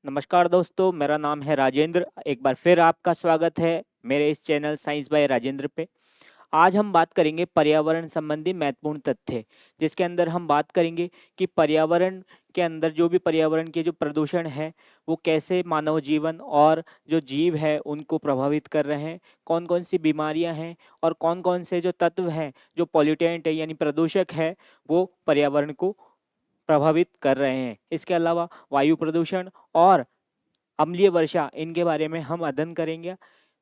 नमस्कार दोस्तों, मेरा नाम है राजेंद्र। एक बार फिर आपका स्वागत है मेरे इस चैनल साइंस बाय राजेंद्र पे। आज हम बात करेंगे पर्यावरण संबंधी महत्वपूर्ण तथ्य, जिसके अंदर हम बात करेंगे कि पर्यावरण के अंदर जो भी पर्यावरण के जो प्रदूषण है वो कैसे मानव जीवन और जो जीव है उनको प्रभावित कर रहे हैं, कौन कौन सी बीमारियां हैं और कौन कौन से जो तत्व हैं जो पॉल्यूटेंट है यानी प्रदूषक है वो पर्यावरण को प्रभावित कर रहे हैं। इसके अलावा वायु प्रदूषण और अम्लीय वर्षा, इनके बारे में हम अध्ययन करेंगे।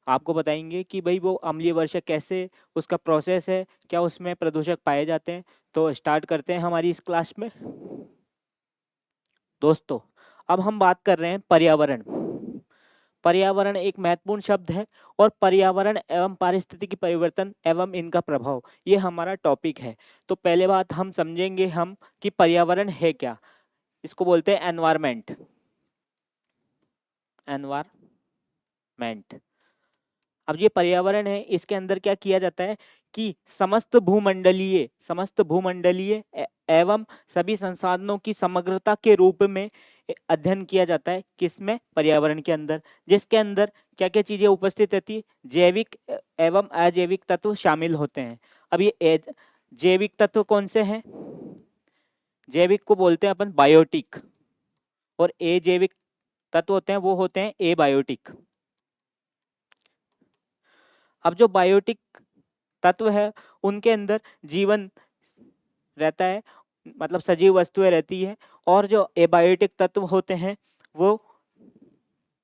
आपको बताएंगे कि भाई वो अम्लीय वर्षा कैसे उसका प्रोसेस है, क्या उसमें प्रदूषक पाए जाते हैं। तो स्टार्ट करते हैं हमारी इस क्लास में। दोस्तों, अब हम बात कर रहे हैं पर्यावरण। पर्यावरण एक महत्वपूर्ण शब्द है और पर्यावरण एवं पारिस्थितिकी परिवर्तन एवं इनका प्रभाव, ये हमारा टॉपिक है। तो पहले बात हम समझेंगे हम कि पर्यावरण है क्या। इसको बोलते हैं एनवायरमेंट। एनवायरमेंट, अब ये पर्यावरण है, इसके अंदर क्या किया जाता है कि समस्त भूमंडलीय एवं सभी संसाधनों की समग्रता के रूप में अध्ययन किया जाता है। किसमें? पर्यावरण के अंदर, जिसके अंदर क्या क्या चीजें उपस्थित रहती है, जैविक एवं अजैविक तत्व शामिल होते हैं। अब ये जैविक तत्व कौन से हैं? जैविक को बोलते हैं अपन बायोटिक, और अजैविक तत्व होते हैं वो होते हैं एबायोटिक। अब जो बायोटिक तत्व है उनके अंदर जीवन रहता है, मतलब सजीव वस्तुएं रहती है, और जो एबायोटिक तत्व होते हैं वो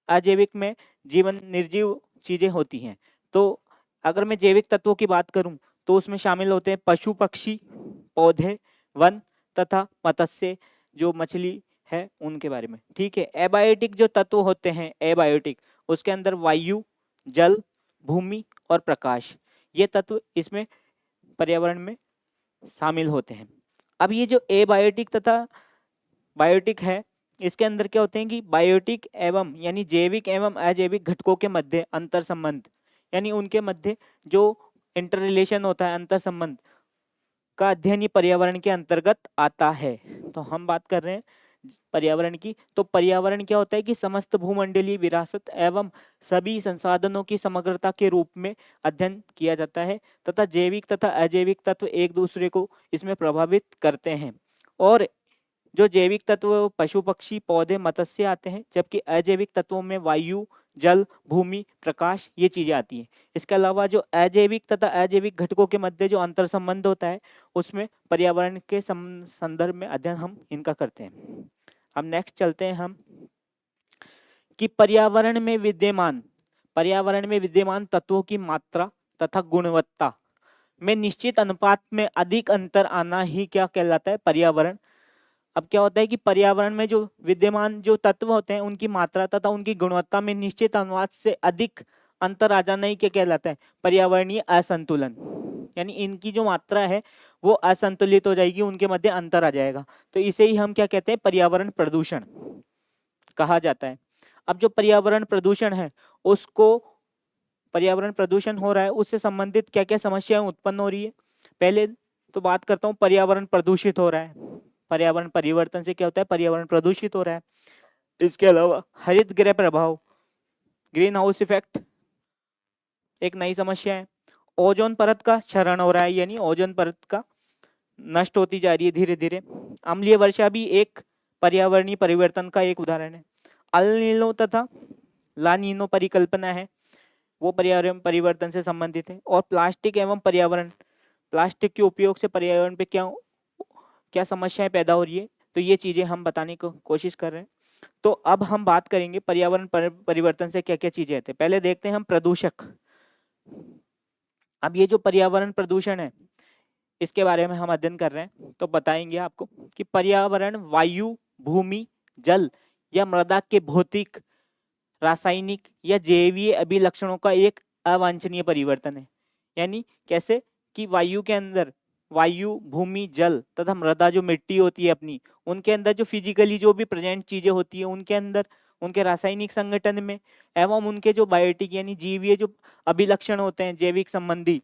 अजैविक में जीवन निर्जीव चीजें होती हैं। तो अगर मैं जैविक तत्वों की बात करूं तो उसमें शामिल होते हैं पशु पक्षी, पौधे, वन तथा मत्स्य, जो मछली है उनके बारे में। ठीक है। एबायोटिक जो तत्व होते हैं, एबायोटिक, उसके अंदर वायु, जल, भूमि और प्रकाश, ये तत्व इसमें पर्यावरण में शामिल होते हैं। अब ये जो एबायोटिक तथा बायोटिक है, इसके अंदर क्या होते हैं कि बायोटिक एवं यानी जैविक एवं अजैविक घटकों के मध्य अंतर संबंध, यानी उनके मध्य जो इंटर रिलेशन होता है, अंतर संबंध का अध्ययन, ये पर्यावरण के अंतर्गत आता है। तो हम बात कर रहे हैं पर्यावरण की। तो पर्यावरण क्या होता है कि समस्त भूमंडलीय विरासत एवं सभी संसाधनों की समग्रता के रूप में अध्ययन किया जाता है, तथा जैविक तथा अजैविक तत्व एक दूसरे को इसमें प्रभावित करते हैं। और जो जैविक तत्व पशु पक्षी पौधे मत्स्य आते हैं, जबकि अजैविक तत्वों में वायु, जल, भूमि, प्रकाश, ये चीजें आती हैं। इसके अलावा जो अजैविक तथा अजैविक घटकों के मध्य जो अंतर संबंध होता है उसमें पर्यावरण के संदर्भ में अध्ययन हम इनका करते हैं। अब नेक्स्ट चलते हैं हम कि पर्यावरण में विद्यमान तत्वों की मात्रा तथा गुणवत्ता में निश्चित अनुपात में अधिक अंतर आना ही क्या कहलाता है? पर्यावरण। अब क्या होता है कि पर्यावरण में जो विद्यमान जो तत्व होते हैं उनकी मात्रा तथा उनकी गुणवत्ता में निश्चित अनुपात से अधिक अंतर आ जाना ही क्या कहलाता है? पर्यावरणीय असंतुलन। यानी इनकी जो मात्रा है वो असंतुलित हो जाएगी, उनके मध्य अंतर आ जाएगा। तो इसे ही हम क्या कहते हैं? पर्यावरण प्रदूषण कहा जाता है। अब जो पर्यावरण प्रदूषण है उसको, पर्यावरण प्रदूषण हो रहा है उससे संबंधित क्या क्या समस्याएं उत्पन्न हो रही है। पहले तो बात करता हूँ पर्यावरण प्रदूषित हो रहा है। पर्यावरण परिवर्तन से क्या होता है? पर्यावरण प्रदूषित हो रहा है। इसके अलावा हरित गृह प्रभाव, ग्रीन हाउस इफेक्ट, एक नई समस्या है। ओजोन परत का क्षरण हो रहा है, यानी ओजोन परत का नष्ट होती जा रही है धीरे धीरे। अम्लीय वर्षा भी एक पर्यावरणीय परिवर्तन का एक उदाहरण है। अल नीनो तथा ला नीनो परिकल्पना है, वो पर्यावरण परिवर्तन से संबंधित है। और प्लास्टिक एवं पर्यावरण, प्लास्टिक के उपयोग से पर्यावरण पे क्या क्या समस्याएं पैदा हो रही है, तो ये चीजें हम बताने की कोशिश कर रहे हैं। तो अब हम बात करेंगे पर्यावरण परिवर्तन से क्या क्या चीजें आती हैं। पहले देखते हैं हम प्रदूषक। अब ये जो पर्यावरण प्रदूषण है इसके बारे में हम अध्ययन कर रहे हैं, तो बताएंगे आपको कि पर्यावरण वायु, भूमि, जल या मृदा के भौतिक, रासायनिक या जैवीय अभिलक्षणों का एक अवांछनीय परिवर्तन है। यानी कैसे कि वायु के अंदर, वायु, भूमि, जल तथा मृदा, जो मिट्टी होती है अपनी, उनके अंदर जो फिजिकली जो भी प्रेजेंट चीजें होती है उनके अंदर, उनके रासायनिक संगठन में एवं उनके जो बायोटिक यानी जीवीय जो अभिलक्षण होते हैं जैविक संबंधी,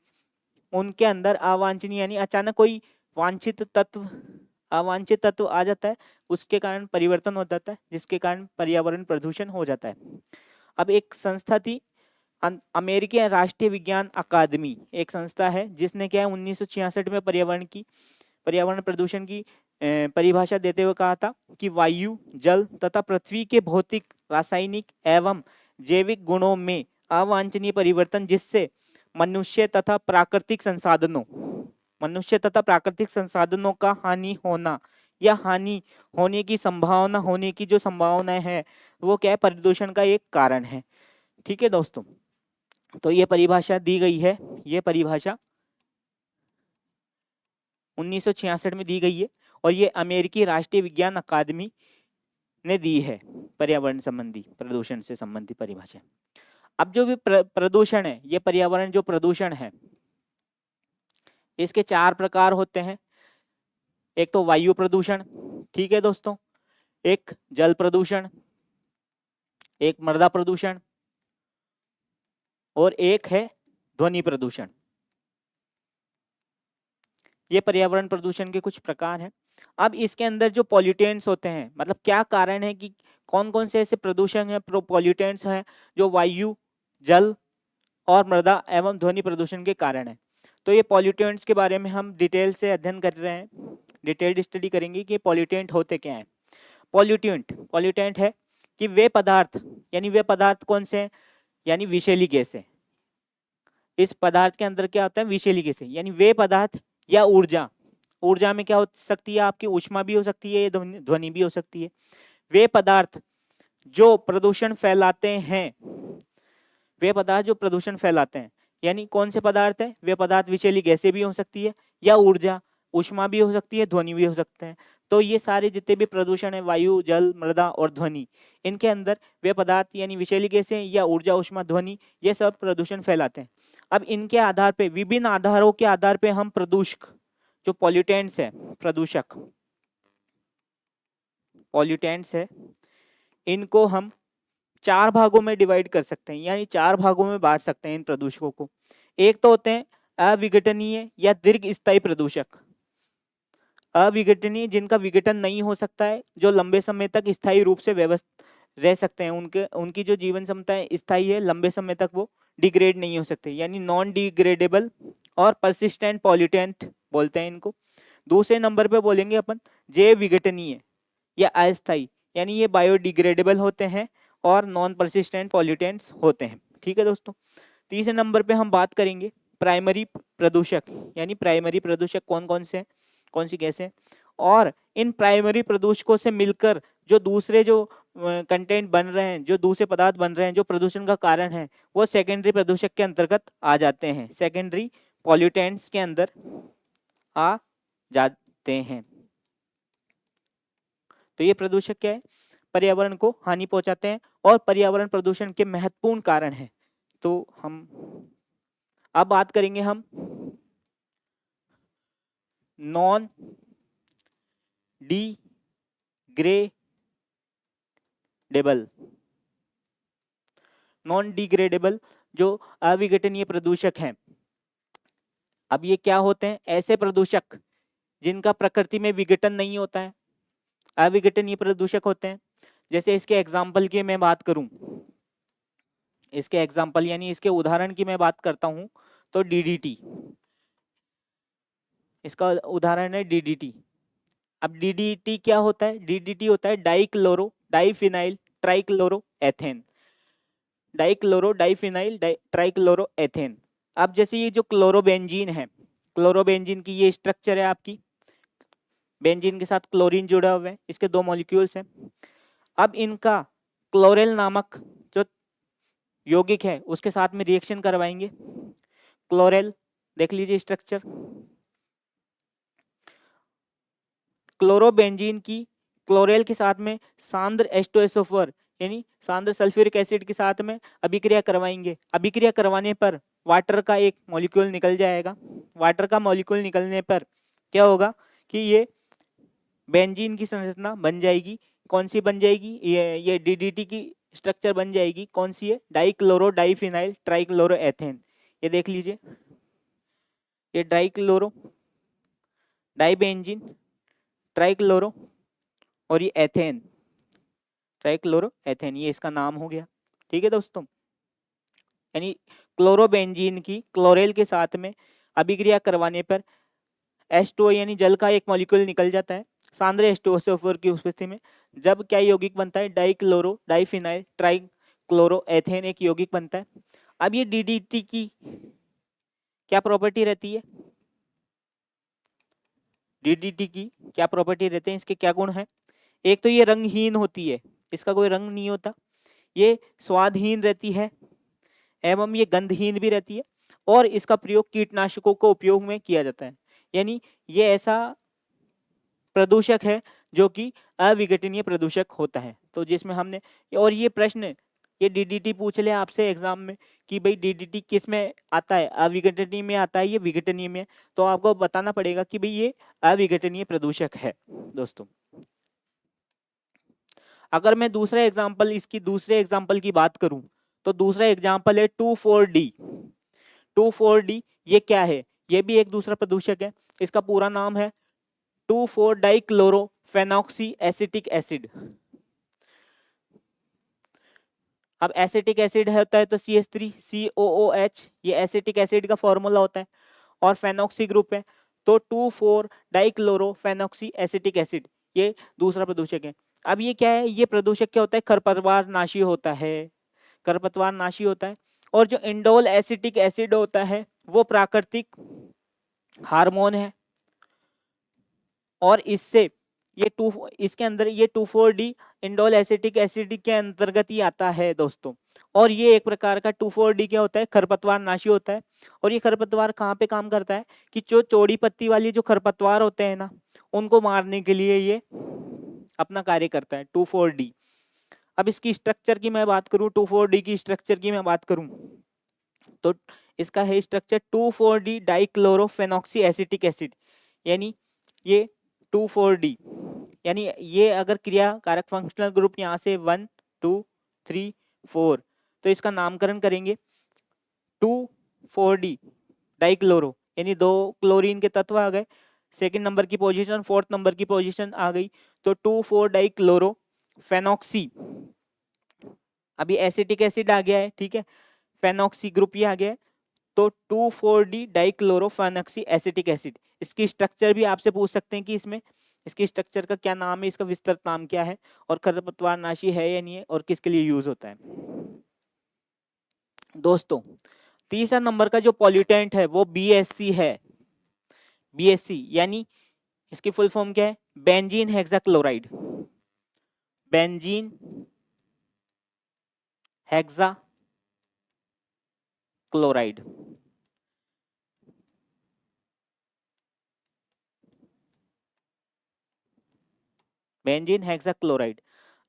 उनके अंदर अवांछनीय यानी अचानक कोई वांछित तत्व अवांछित तत्व आ जाता है, उसके कारण परिवर्तन हो जाता है, जिसके कारण पर्यावरण प्रदूषण हो जाता है। अब एक संस्था थी अमेरिकी राष्ट्रीय विज्ञान अकादमी, एक संस्था है जिसने क्या है 1966 में पर्यावरण प्रदूषण की परिभाषा देते हुए कहा था कि वायु, जल तथा पृथ्वी के भौतिक, रासायनिक एवं जैविक गुणों में अवांछनीय परिवर्तन जिससे मनुष्य तथा प्राकृतिक संसाधनों का हानि होना या हानि होने की संभावना होने की जो संभावना है वो क्या है, प्रदूषण का एक कारण है। ठीक है दोस्तों, तो ये परिभाषा दी गई है, ये परिभाषा 1966 में दी गई है और ये अमेरिकी राष्ट्रीय विज्ञान अकादमी ने दी है पर्यावरण संबंधी, प्रदूषण से संबंधित परिभाषा। अब जो भी प्रदूषण है, ये पर्यावरण जो प्रदूषण है इसके 4 प्रकार होते हैं। एक तो वायु प्रदूषण, ठीक है दोस्तों, एक जल प्रदूषण, एक मृदा प्रदूषण और एक है ध्वनि प्रदूषण। ये पर्यावरण प्रदूषण के कुछ प्रकार हैं। अब इसके अंदर जो पॉल्यूटेंट्स होते हैं, मतलब क्या कारण है कि कौन कौन से ऐसे प्रदूषण है, पॉल्यूटेंट्स हैं जो वायु, जल और मृदा एवं ध्वनि प्रदूषण के कारण है। तो ये पॉल्यूटेंट्स के बारे में हम डिटेल से अध्ययन कर रहे हैं, डिटेल्ड स्टडी करेंगे कि पॉल्यूटेंट होते क्या हैं। पॉल्यूटेंट है कि वे पदार्थ, यानी वे पदार्थ कौन से हैं, यानी विषैली गैसें। इस पदार्थ के अंदर क्या होता है, विषैली गैसें, यानी वे पदार्थ या ऊर्जा में क्या हो सकती है, आपकी ऊष्मा भी हो सकती है, ध्वनि भी हो सकती है। वे पदार्थ जो प्रदूषण फैलाते हैं, यानी कौन से पदार्थ है, वे पदार्थ विषैली गैसें भी हो सकती है या ऊर्जा, ऊष्मा भी हो सकती है, ध्वनि भी हो सकते हैं। तो ये सारे जितने भी प्रदूषण है, वायु, जल, मृदा और ध्वनि, इनके अंदर वे पदार्थ यानी विषैली गैसें या ऊर्जा, ऊष्मा, ध्वनि, ये सब प्रदूषण फैलाते हैं। अब इनके आधार पे, विभिन्न आधारों के आधार पे हम प्रदूषक, जो पॉल्यूटेंट्स है, पॉल्यूटेंट्स है, इनको हम 4 भागों में डिवाइड कर सकते हैं, यानी 4 भागों में बांट सकते हैं इन प्रदूषकों को। एक तो होते हैं अविघटनीय या दीर्घ स्थायी प्रदूषक। अविघटनीय, जिनका विघटन नहीं हो सकता है, जो लंबे समय तक स्थायी रूप से रह सकते हैं, उनकी जो जीवन क्षमता है स्थायी है, लंबे समय तक वो डिग्रेड नहीं हो सकते, यानी नॉन डिग्रेडेबल और परसिस्टेंट पॉल्यूटेंट बोलते हैं इनको। दूसरे नंबर पे बोलेंगे अपन जैव विघटनीय या अस्थायी, यानी ये बायोडिग्रेडेबल होते हैं और नॉन परसिस्टेंट पॉल्यूटेंट्स होते हैं। ठीक है दोस्तों, तीसरे नंबर पे हम बात करेंगे प्राइमरी प्रदूषक, यानी प्राइमरी प्रदूषक कौन कौन से, कौन सी गैसें, और इन प्राइमरी प्रदूषकों से मिलकर जो दूसरे जो कंटेंट बन रहे हैं, जो दूसरे पदार्थ बन रहे हैं, जो प्रदूषण का कारण है, वो सेकेंडरी प्रदूषक के अंतर्गत आ जाते हैं, सेकेंडरी पॉल्यूटेंट्स के अंदर आ जाते हैं। तो ये प्रदूषक क्या है, पर्यावरण को हानि पहुंचाते हैं और पर्यावरण प्रदूषण के महत्वपूर्ण कारण हैं। तो हम अब बात करेंगे हम नॉन डिग्रेडेबल जो अविघटनीय प्रदूषक हैं। अब ये क्या होते हैं, ऐसे प्रदूषक जिनका प्रकृति में विघटन नहीं होता है, अविघटनीय प्रदूषक होते हैं। जैसे इसके एग्जाम्पल की मैं बात करूं, इसके एग्जाम्पल यानी इसके उदाहरण की मैं बात करता हूं तो डीडीटी, इसका उदाहरण है डीडीटी। अब डीडीटी क्या होता है, डीडीटी होता है डाइक्लोरो डाइफिनाइल ट्राइक्लोरोएथेन, डाइफिनाइल ट्राइक्लोरोएथेन। अब जैसे ये जो क्लोरोबेंजीन है, क्लोरोबेंजीन की ये स्ट्रक्चर है आपकी, बेंजीन के साथ क्लोरीन जुड़ा हुआ है, इसके 2 मॉलिक्यूल्स हैं। अब इनका क्लोरेल नामक जो यौगिक है उसके साथ में रिएक्शन करवाएंगे, क्लोरेल देख लीजिए स्ट्रक्चर, क्लोरोबेंजीन की क्लोरेल के साथ में सांद्र H2SO4 यानी सांद्र सल्फ्यूरिक एसिड के साथ में अभिक्रिया करवाएंगे। अभिक्रिया करवाने पर वाटर का एक मॉलिक्यूल निकल जाएगा। वाटर का मॉलिक्यूल निकलने पर क्या होगा कि ये बेंजीन की संरचना बन जाएगी। कौन सी बन जाएगी, ये डीडीटी की स्ट्रक्चर बन जाएगी। कौन सी है, डाइक्लोरो डाइफिनाइल ट्राइक्लोरोएथेन। ये देख लीजिए, ये डाइक्लोरो डाइबेंजीन ट्राइक्लोरो और ये एथेन, ट्राइक्लोरो एथेन, ये इसका नाम हो गया। ठीक है दोस्तों, यानी क्लोरोबेंजीन की क्लोरेल के साथ में अभिक्रिया करवाने पर H2O यानी जल का एक मॉलिक्यूल निकल जाता है सांद्र H2SO4 की उपस्थिति में। जब क्या यौगिक बनता है, डाइक्लोरो डाइफिनाइल ट्राइक्लोरो एथेन एक यौगिक बनता है। अब ये DDT की क्या प्रॉपर्टी रहती है, DDT की क्या प्रॉपर्टी रहते हैं, इसके क्या गुण है? एक तो ये रंगहीन होती है, इसका कोई रंग नहीं होता, ये स्वादहीन रहती है एवं ये गंधहीन भी रहती है, और इसका प्रयोग कीटनाशकों को उपयोग में किया जाता है। यानी ये ऐसा प्रदूषक है जो कि अविघटनीय प्रदूषक होता है। तो जिसमें हमने, और ये प्रश्न ये DDT पूछ ले आपसे एग्जाम में कि भाई DDT किस में आता है, अविघटनीय में आता है, ये विघटनीय में, तो आपको बताना पड़ेगा कि भाई ये अविघटनीय प्रदूषक है। दोस्तों अगर मैं दूसरा एग्जाम्पल, इसकी दूसरे एग्जाम्पल की बात करूं तो दूसरा एग्जाम्पल है 2,4-D। 2,4-D ये क्या है, ये भी एक दूसरा प्रदूषक है। इसका पूरा नाम है 2,4-डाइक्लोरोफेनॉक्सी एसिटिक एसिड। अब एसिटिक एसिड होता है तो CH3COOH, ये एसिटिक एसिड का फॉर्मूला होता है, और फेनॉक्सी ग्रुप है तो 2,4-डाइक्लोरोफेनॉक्सी एसिटिक एसिड, ये दूसरा प्रदूषक है। अब ये क्या है, ये प्रदूषक क्या होता है, खरपतवार नाशी होता है, खरपतवार नाशी होता है। और जो इंडोल एसिटिक एसिड होता है वो प्राकृतिक हार्मोन है, और इससे इसके अंदर ये 2,4-D इंडोल एसिटिक एसिड के अंतर्गत ही आता है दोस्तों। और ये एक प्रकार का 2,4-D क्या होता है, खरपतवार नाशी होता है। और ये खरपतवार कहाँ पे काम करता है कि जो चौड़ी पत्ती वाली जो खरपतवार होते हैं ना, उनको मारने के लिए ये अपना कार्य करता है 2,4-D। अब इसकी स्ट्रक्चर की मैं बात करूं, 2,4-D की स्ट्रक्चर की मैं बात करूं तो इसका है स्ट्रक्चर 2,4-D डाइक्लोरोफेनॉक्सी एसिटिक एसिड, यानी ये 2,4-D, यानी ये अगर क्रिया कारक फंक्शनल ग्रुप यहाँ से 1 2 3 4, तो इसका नामकरण करेंगे 2,4-D डाइक्लोरो, यानी 2 क्लोरीन के तत्व आ गए, सेकंड नंबर की पोजीशन, फोर्थ नंबर की पोजीशन आ गई, तो 2,4-डाइक्लोरो फेनॉक्सी, अभी एसिटिक एसिड आ गया है, ठीक है, फेनॉक्सी ग्रुप ही आ गया है, तो 2,4-D डाइक्लोरोफेनॉक्सी एसिटिक एसिड। इसकी स्ट्रक्चर भी आपसे पूछ सकते हैं कि इसमें इसकी स्ट्रक्चर का क्या नाम है, इसका विस्तृत नाम क्या है, और खरपतवार नाशी है या नहीं है, और किसके लिए यूज होता है। दोस्तों तीसरा नंबर का जो पॉल्यूटेंट है वो BSC है। BSC यानी इसकी फुल फॉर्म क्या है, benzene hexachloride, benzene hexa chloride. Benzene hexachloride.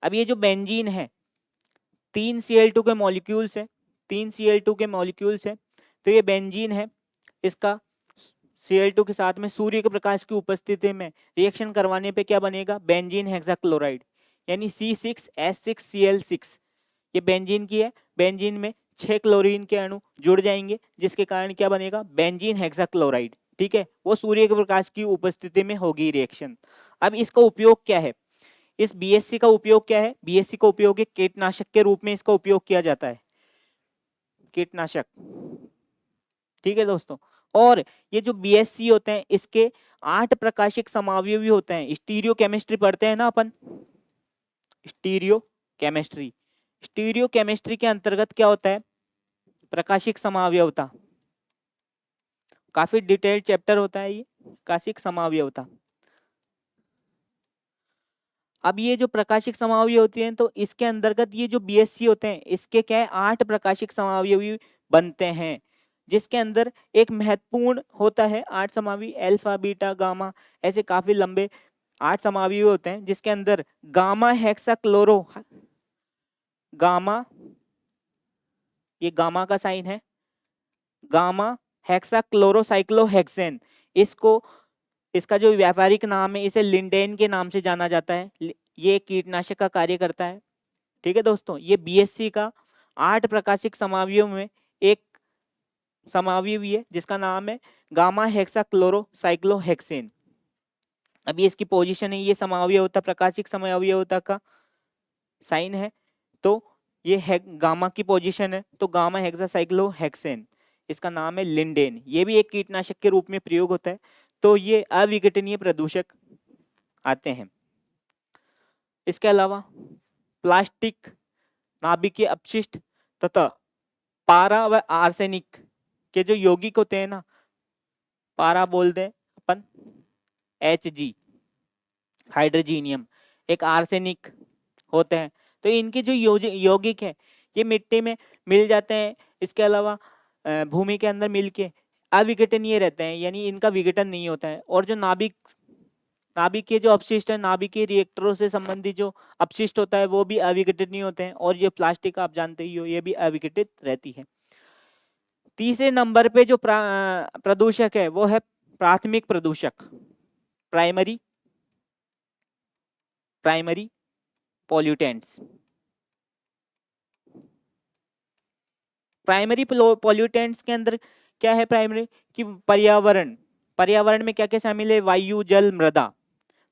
अब ये जो बेंजीन है 3 Cl2 के मॉलिक्यूल्स है, 3 Cl2 के मॉलिक्यूल्स है, तो ये बेंजीन है, इसका Cl2 के साथ में सूर्य के प्रकाश की उपस्थिति में रिएक्शन करवाने पे क्या बनेगा, बेंजीन हेक्साक्लोराइड, यानी C6H6Cl6, ये बेंजीन की है, बेंजीन में 6 क्लोरीन के अणु जुड़ जाएंगे जिसके कारण क्या बनेगा, बेंजीन हेक्साक्लोराइड। ठीक है, वो सूर्य के प्रकाश की उपस्थिति में होगी रिएक्शन। अब इसका उपयोग क्या है, इस BSC का उपयोग क्या है, BSC का उपयोग एक कीटनाशक के रूप में इसका उपयोग किया जाता है, कीटनाशक। ठीक है दोस्तों, और ये जो BSC होते हैं इसके 8 प्रकाशिक समावयवी होते हैं। स्टीरियो केमिस्ट्री पढ़ते हैं ना अपन, स्टीरियो केमिस्ट्री, स्टीरियो केमिस्ट्री के अंतर्गत क्या होता है, प्रकाशिक समावयवता, काफी डिटेल्ड चैप्टर होता है ये, प्रकाशिक समावयवता। अब ये जो प्रकाशिक समावयवी होती हैं तो इसके अंतर्गत ये जो BSC होते हैं इसके क्या है, 8 प्रकाशिक समावयवी बनते हैं, जिसके अंदर एक महत्वपूर्ण होता है 8 समावयवी, अल्फा बीटा गामा, ऐसे काफी लंबे 8 समावयवी होते हैं, जिसके अंदर गामा हेक्साक्लोरो, गामा, ये गामा का साइन है, गामा हेक्साक्लोरोसाइक्लोहेक्सेन, इसको इसका जो व्यापारिक नाम है इसे लिंडेन के नाम से जाना जाता है, ये कीटनाशक का कार्य करता है। ठीक है दोस्तों, ये BSC का 8 प्रकाशिक समावयवों में एक समावयवी है जिसका नाम है गामा हेक्साक्लोरोसाइक्लोहेक्सेन। अभी इसकी पोजीशन है, ये समअवयवता, प्रकाशिक समअवयवता का साइन है, तो ये है गामा की पोजीशन है, तो गामा हेक्सासाइक्लोहेक्सेन, इसका नाम है लिंडेन। ये भी एक कीटनाशक के रूप में प्रयोग होता है। तो ये अविघटनीय प्रदूषक आते हैं। इसके अलावा प्लास्टिक, नाभिकीय अपशिष्ट तथा पारा व आर्सेनिक के जो यौगिक होते हैं ना, पारा बोल दें अपन Hg, हाइड्रोजीनियम, एक आर्सेनिक होते हैं, तो इनके जो यौगिक है ये मिट्टी में मिल जाते हैं। इसके अलावा भूमि के अंदर मिलके अविघटनीय रहते हैं, यानी इनका विघटन नहीं होता है। और जो नाभिक के जो अपशिष्ट है, नाभिकीय रिएक्टरों से संबंधित जो अपशिष्ट होता है वो भी अविघटनीय होते हैं। और ये प्लास्टिक आप जानते ही हो, ये भी अविघटित रहती है। तीसरे नंबर पे जो प्रदूषक है वो है प्राथमिक प्रदूषक, प्राइमरी पॉल्यूटेंट्स। प्राइमरी पॉल्यूटेंट्स के अंदर क्या है? प्राइमरी कि पर्यावरण में क्या क्या शामिल है? वायु, जल, मृदा।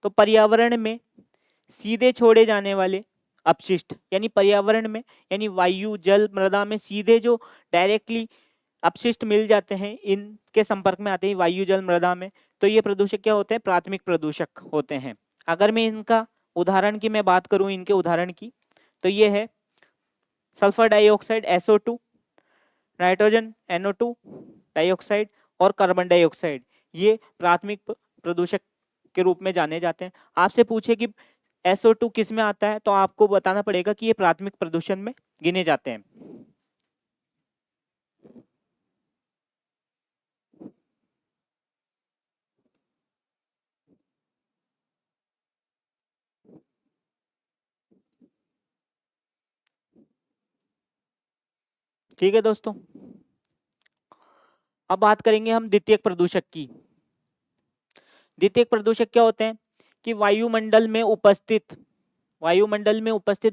तो पर्यावरण में सीधे छोड़े जाने वाले अपशिष्ट, यानी पर्यावरण में, यानी वायु, जल, मृदा में सीधे जो डायरेक्टली अपशिष्ट मिल जाते हैं, इनके संपर्क में आते हैं वायु, जल, मृदा में, तो ये प्रदूषक क्या होते हैं? प्राथमिक प्रदूषक होते हैं। अगर मैं इनका उदाहरण की मैं बात करूं, इनके उदाहरण की, तो ये है sulphur dioxide SO2, nitrogen NO2 dioxide और कार्बन डाइऑक्साइड, ये प्राथमिक प्रदूषक के रूप में जाने जाते हैं। आपसे पूछे कि SO2 किस में आता है, तो आपको बताना पड़ेगा कि ये प्राथमिक प्रदूषण में गिने जाते हैं। ठीक है दोस्तों, अब बात करेंगे हम द्वितीयक प्रदूषक की। द्वितीयक प्रदूषक क्या होते हैं? कि वायुमंडल में उपस्थित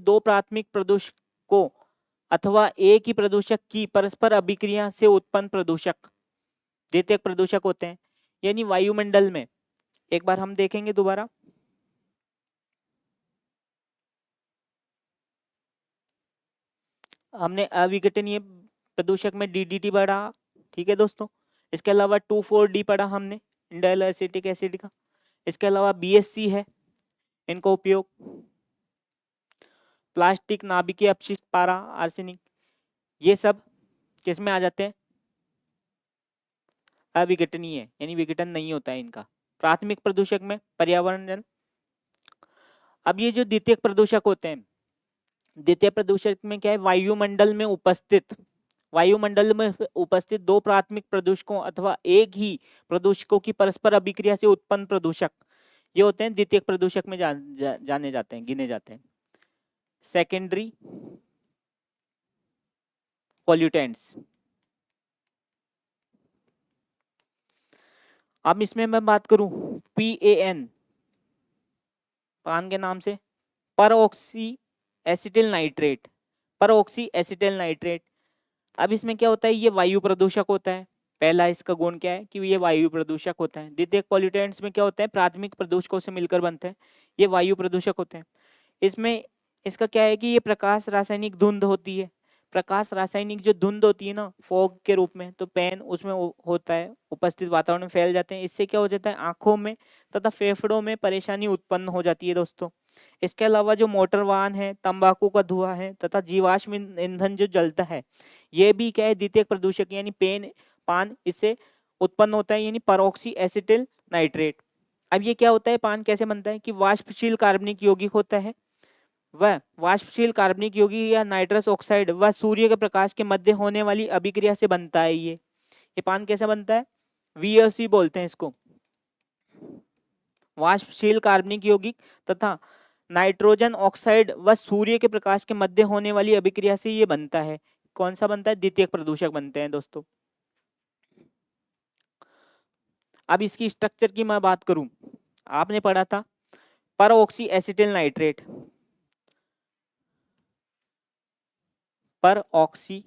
दो प्राथमिक प्रदूषकों अथवा एक ही प्रदूषक की परस्पर अभिक्रिया से उत्पन्न प्रदूषक द्वितीयक प्रदूषक होते हैं। यानी वायुमंडल में, एक बार हम देखेंगे दोबारा, हमने अविघटनीय प्रदूषक में DDT पढ़ा, ठीक है दोस्तों। इसके अलावा 2,4-D पढ़ा हमने, इंडाइल एसिटिक एसिड का। इसके अलावा BSC है, इनका उपयोग प्लास्टिक, नाभिकीय अपशिष्ट, पारा, आर्सेनिक, ये सब किस में आ जाते हैं? अविघटनीय, यानी विघटन नहीं होता है इनका। प्राथमिक प्रदूषक में पर्यावरण। अब ये जो द्वितीयक प्रदूषक होते हैं, द्वितीय प्रदूषक में क्या है? वायुमंडल में उपस्थित दो प्राथमिक प्रदूषकों अथवा एक ही प्रदूषकों की परस्पर अभिक्रिया से उत्पन्न प्रदूषक, ये होते हैं द्वितीयक प्रदूषक में जाने जाते हैं, गिने जाते हैं। Secondary pollutants. अब इसमें मैं बात करूं PAN, पान के नाम से, परऑक्सी एसिटिल नाइट्रेट। अब इसमें क्या होता है? ये वायु प्रदूषक होता है। पहला इसका गुण क्या है? कि ये वायु प्रदूषक होता है। द्वितीयक पॉल्यूटेंट्स में क्या होता है? प्राथमिक प्रदूषकों से मिलकर बनते हैं, ये वायु प्रदूषक होते हैं। इसमें इसका क्या है? कि ये प्रकाश रासायनिक धुंध होती है। प्रकाश रासायनिक जो धुंध होती है ना, फॉग के रूप में, तो पेन उसमें होता है, उपस्थित वातावरण में फैल जाते हैं। इससे क्या हो जाता है? आंखों में तथा फेफड़ों में परेशानी उत्पन्न हो जाती है दोस्तों। इसके अलावा जो मोटर वाहन है, तंबाकू का धुआं है तथा जीवाश्म ईंधन जो जलता है, ये भी क्या है? द्वितीयक प्रदूषक, यानी पान इससे उत्पन्न होता है, यानी परऑक्सी एसिटिल नाइट्रेट। अब ये क्या होता है? पान कैसे बनता है? कि वाष्पशील कार्बनिक यौगिक होता है, वह वाष्पशील कार्बनिक यौगिक या नाइट्रस ऑक्साइड व सूर्य के प्रकाश के मध्य होने वाली अभिक्रिया से बनता है। ये पान कैसे बनता है? VOC बोलते हैं इसको, वाष्पशील कार्बनिक यौगिक तथा नाइट्रोजन ऑक्साइड व सूर्य के प्रकाश के मध्य होने वाली अभिक्रिया से ये बनता है। कौन सा बनता है? द्वितीयक प्रदूषक बनते हैं दोस्तों। अब इसकी स्ट्रक्चर की मैं बात करूं, आपने पढ़ा था परऑक्सी एसिटिल नाइट्रेट, परऑक्सी,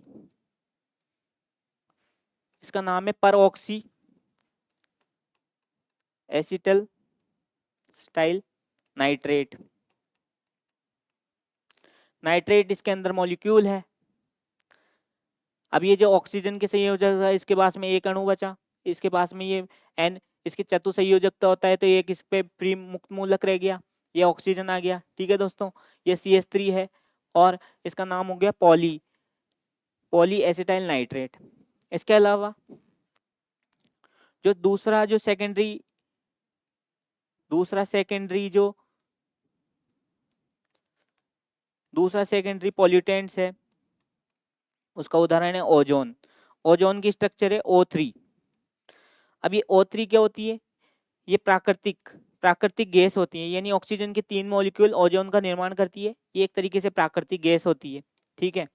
इसका नाम है peroxy acetal acetyl nitrate. Nitrate इसके अंदर मॉलिक्यूल है। अब ये जो ऑक्सीजन के संयोजक है, इसके पास में एक अणु बचा, इसके पास में ये एन, इसके चतुसंयोजकता होता है तो एक इस पे प्री मुक्त मूलक रह गया, ये ऑक्सीजन आ गया। ठीक है दोस्तों, ये CH3 है और इसका नाम हो गया पॉली एसिटाइल नाइट्रेट। इसके अलावा जो दूसरा सेकेंडरी पॉल्यूटेंट्स है, उसका उदाहरण है ओजोन। ओजोन की स्ट्रक्चर है O3। अब ये O3 क्या होती है? ये प्राकृतिक गैस होती है, यानी ऑक्सीजन के 3 मॉलिक्यूल ओजोन का निर्माण करती है। ये एक तरीके से प्राकृतिक गैस होती है। ठीक है,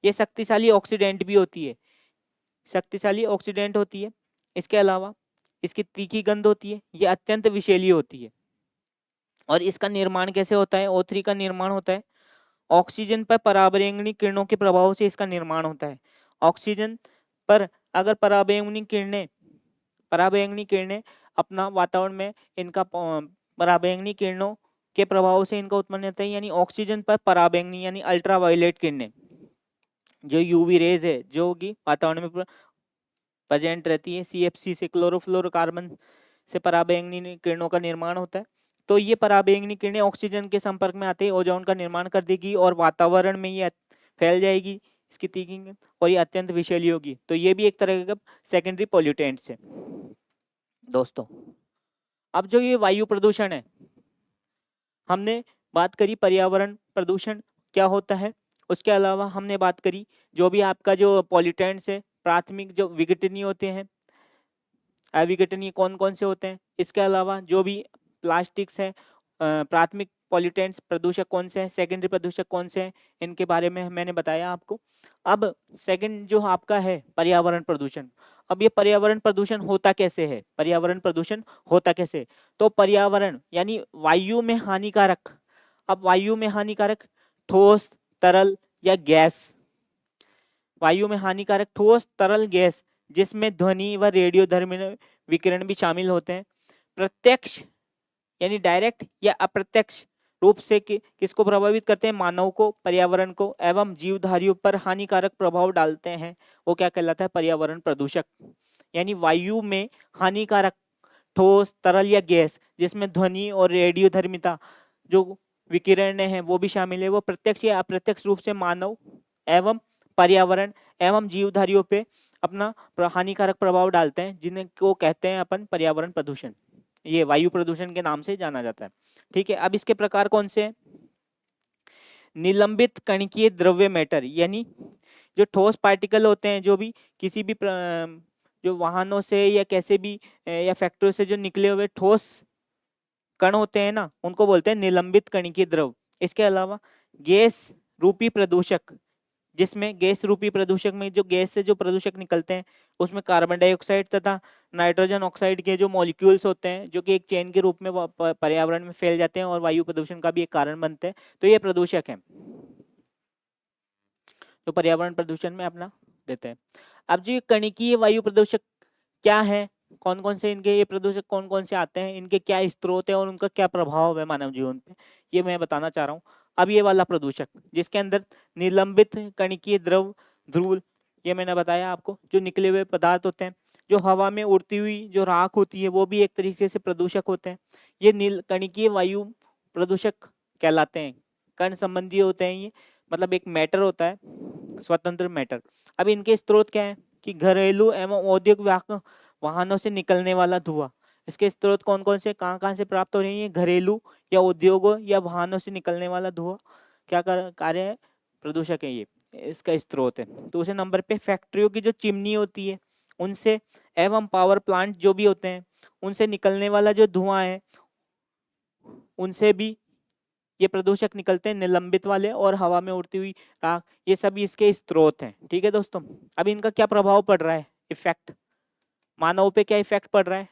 ये शक्तिशाली ऑक्सीडेंट भी होती है, इसके अलावा इसकी तीखी गंध होती है, ये अत्यंत विषैली होती है। और इसका निर्माण कैसे होता है? O3 का निर्माण होता है ऑक्सीजन पर पराबैंगनी किरणों के प्रभाव से इसका निर्माण होता है। ऑक्सीजन पर अगर पराबैंगनी किरणें अपना वातावरण में इनका पराबैंगनी किरणों के प्रभाव से इनका उत्पन्न होता है, यानी ऑक्सीजन पर पराबैंगनी यानी अल्ट्रावायलेट किरणें, जो यूवी रेज है जो कि वातावरण में प्रेजेंट रहती है, CFC से क्लोरोफ्लोरोकार्बन से पराबैंगनी किरणों का निर्माण होता है। तो ये पराबैंगनी किरणें ऑक्सीजन के संपर्क में आते ही ओजोन का निर्माण कर देगी और वातावरण में ये फैल जाएगी इसकी तीखी, और ये अत्यंत विषैली होगी। तो ये भी एक तरह का सेकेंडरी पॉल्यूटेंट्स है दोस्तों। अब जो ये वायु प्रदूषण है, हमने बात करी पर्यावरण प्रदूषण क्या होता है, उसके अलावा हमने बात करी जो भी आपका जो पॉल्यूटेंट्स है, प्राथमिक जो विघटनीय होते हैं, अविघटनीय कौन कौन से होते हैं, इसके अलावा जो भी प्लास्टिक्स है, प्राथमिक पॉल्यूटेंट्स प्रदूषक कौन से हैं, सेकेंडरी प्रदूषक कौन से हैं, इनके बारे में मैंने बताया आपको। अब सेकंड जो आपका है पर्यावरण प्रदूषण। अब ये पर्यावरण प्रदूषण होता कैसे है? तो पर्यावरण यानी वायु में हानिकारक, अब वायु में हानिकारक ठोस, तरल या गैस, वायु में हानिकारक ठोस, तरल, गैस जिसमें ध्वनि व रेडियोधर्मी विकिरण भी शामिल होते हैं, प्रत्यक्ष यानी डायरेक्ट या अप्रत्यक्ष रूप से किसको प्रभावित करते हैं? मानव को, पर्यावरण को एवं जीवधारियों पर हानिकारक प्रभाव डालते हैं, वो क्या कहलाता है? पर्यावरण प्रदूषक। यानी वायु में हानिकारक ठोस, तरल या गैस जिसमें ध्वनि और रेडियोधर्मिता जो विकिरण है वो भी शामिल है, वो प्रत्यक्ष या अप्रत्यक्ष रूप से मानव एवं पर्यावरण एवं जीवधारियों पे अपना हानिकारक प्रभाव डालते हैं, जिन्हें को कहते हैं अपन पर्यावरण प्रदूषण। ये वायु प्रदूषण के नाम से जाना जाता है। ठीक है, अब इसके प्रकार कौन से हैं? निलंबित कणकीय द्रव्य मैटर, यानी जो ठोस पार्टिकल होते हैं, जो भी किसी भी जो वाहनों से या कैसे भी या फैक्ट्रियों से जो निकले हुए ठोस कण होते हैं ना, उनको बोलते हैं निलंबित कणकीय द्रव। इसके अलावा गैस रूपी प्रदूषक, जिसमें गैस रूपी प्रदूषक में जो गैस से जो प्रदूषक निकलते हैं उसमें कार्बन डाइऑक्साइड तथा नाइट्रोजन ऑक्साइड के जो मॉलिक्यूल्स होते हैं जो कि एक चेन के रूप में पर्यावरण में फैल जाते हैं और वायु प्रदूषण का भी एक कारण बनते हैं। तो ये प्रदूषक है जो पर्यावरण प्रदूषण में अपना देते हैं। अब जो कणिकीय वायु प्रदूषक क्या है, कौन कौन से इनके ये प्रदूषक कौन कौन से आते हैं, इनके क्या स्रोत है और उनका क्या प्रभाव है मानव जीवन पे, ये मैं बताना चाह रहा हूँ। अब ये वाला प्रदूषक जिसके अंदर निलंबित कणिकीय द्रव धूल, ये मैंने बताया आपको, जो निकले हुए पदार्थ होते हैं, जो हवा में उड़ती हुई जो राख होती है वो भी एक तरीके से प्रदूषक होते हैं। ये नील कणिकीय वायु प्रदूषक कहलाते हैं, कण संबंधी होते हैं ये, मतलब एक मैटर होता है, स्वतंत्र मैटर। अब इनके स्रोत क्या है कि घरेलू एवं औद्योगिक वाहनों से निकलने वाला धुआं। इसके स्रोत कौन कौन से कहाँ से प्राप्त हो रही है? घरेलू या उद्योगों या वाहनों से निकलने वाला धुआं क्या कार्य है? प्रदूषक है ये, इसका स्रोत है। दूसरे नंबर पे फैक्ट्रियों की जो चिमनी होती है उनसे एवं पावर प्लांट जो भी होते हैं उनसे निकलने वाला जो धुआं है उनसे भी ये प्रदूषक निकलते हैं, निलंबित वाले और हवा में उड़ती हुई राख, ये सभी इसके स्रोत हैं। ठीक है दोस्तों, अब इनका क्या प्रभाव पड़ रहा है? इफेक्ट मानव पे क्या इफेक्ट पड़ रहा है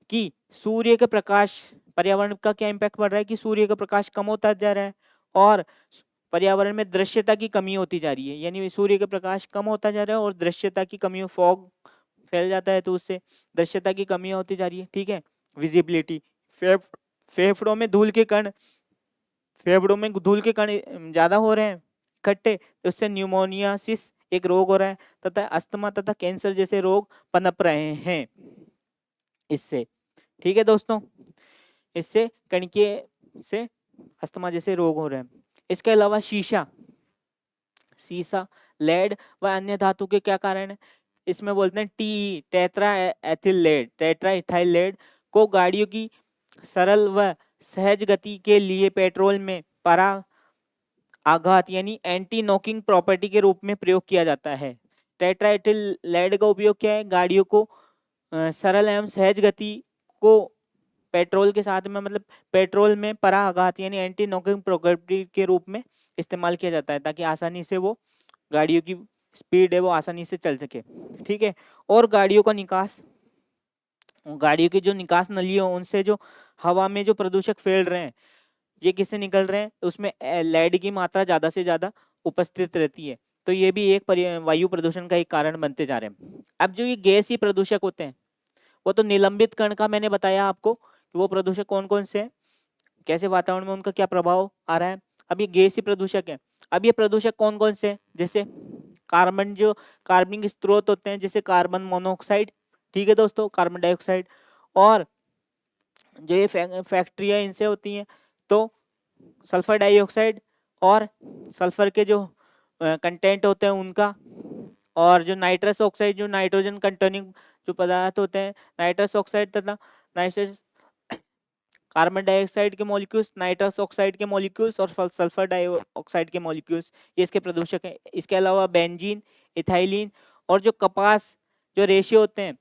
कि सूर्य के प्रकाश, पर्यावरण का क्या इम्पैक्ट पड़ रहा है कि सूर्य का प्रकाश कम होता जा रहा है और पर्यावरण में दृश्यता की कमी होती जा रही है। यानी सूर्य का प्रकाश कम होता जा रहा है और दृश्यता की कमी, फॉग फैल जाता है तो उससे दृश्यता की कमी होती जा रही है। ठीक है, विजिबिलिटी, फेफड़ों में धूल के कण ज्यादा हो रहे हैं इकट्ठे, तो उससे न्यूमोनियासिस एक रोग हो रहा है, तथा अस्थमा तथा कैंसर जैसे रोग पनप रहे हैं इससे। ठीक है दोस्तों, इससे कणकीय से अस्थमा जैसे रोग हो रहे हैं। इसके अलावा शीशा, लेड व अन्य धातु के क्या कारण है, इसमें बोलते हैं टी टेट्रा इथाइल लेड को गाड़ियों की सरल व सहज गति के लिए पेट्रोल में परा आघात यानी एंटी नॉकिंग प्रॉपर्टी के रूप में प्रयोग किया जाता है। टेट्राइथिल लेड का उपयोग क्या है, गाड़ियों को सरल एवं सहज गति को पेट्रोल के साथ में, मतलब पेट्रोल में पराघात यानी एंटी नॉकिंग प्रॉपर्टी के रूप में इस्तेमाल किया जाता है, ताकि आसानी से वो गाड़ियों की स्पीड है वो आसानी से चल सके। ठीक है, और गाड़ियों की जो निकास नली है उनसे जो हवा में जो प्रदूषक फैल रहे हैं, ये किससे निकल रहे हैं, उसमें लेड की मात्रा ज्यादा से ज्यादा उपस्थित रहती है, तो ये भी एक वायु प्रदूषण का एक कारण बनते जा रहे हैं। अब जो ये गैसीय प्रदूषक होते हैं, वो तो निलंबित कण का मैंने बताया आपको कि वो प्रदूषक कौन कौन से हैं, कैसे वातावरण में उनका क्या प्रभाव आ रहा है। अब ये गैसीय प्रदूषक है, अब ये प्रदूषक कौन कौन से हैं, जैसे कार्बनिक स्रोत होते हैं, जैसे कार्बन मोनोऑक्साइड, ठीक है दोस्तों, कार्बन डाइऑक्साइड, और जो ये फैक्ट्रियां इनसे होती हैं तो सल्फर डाइऑक्साइड और सल्फर के जो कंटेंट होते हैं उनका, और जो नाइट्रस ऑक्साइड जो नाइट्रोजन कंटेनिंग जो पदार्थ होते हैं, नाइट्रस ऑक्साइड तथा नाइट्रस कार्बन डाइऑक्साइड के मॉलिक्यूल्स, नाइट्रस ऑक्साइड के मॉलिक्यूल्स और सल्फर डाइऑक्साइड के मॉलिक्यूल्स, ये इसके प्रदूषक हैं। इसके अलावा बेंजीन, इथाइलिन और जो कपास जो रेशे होते हैं,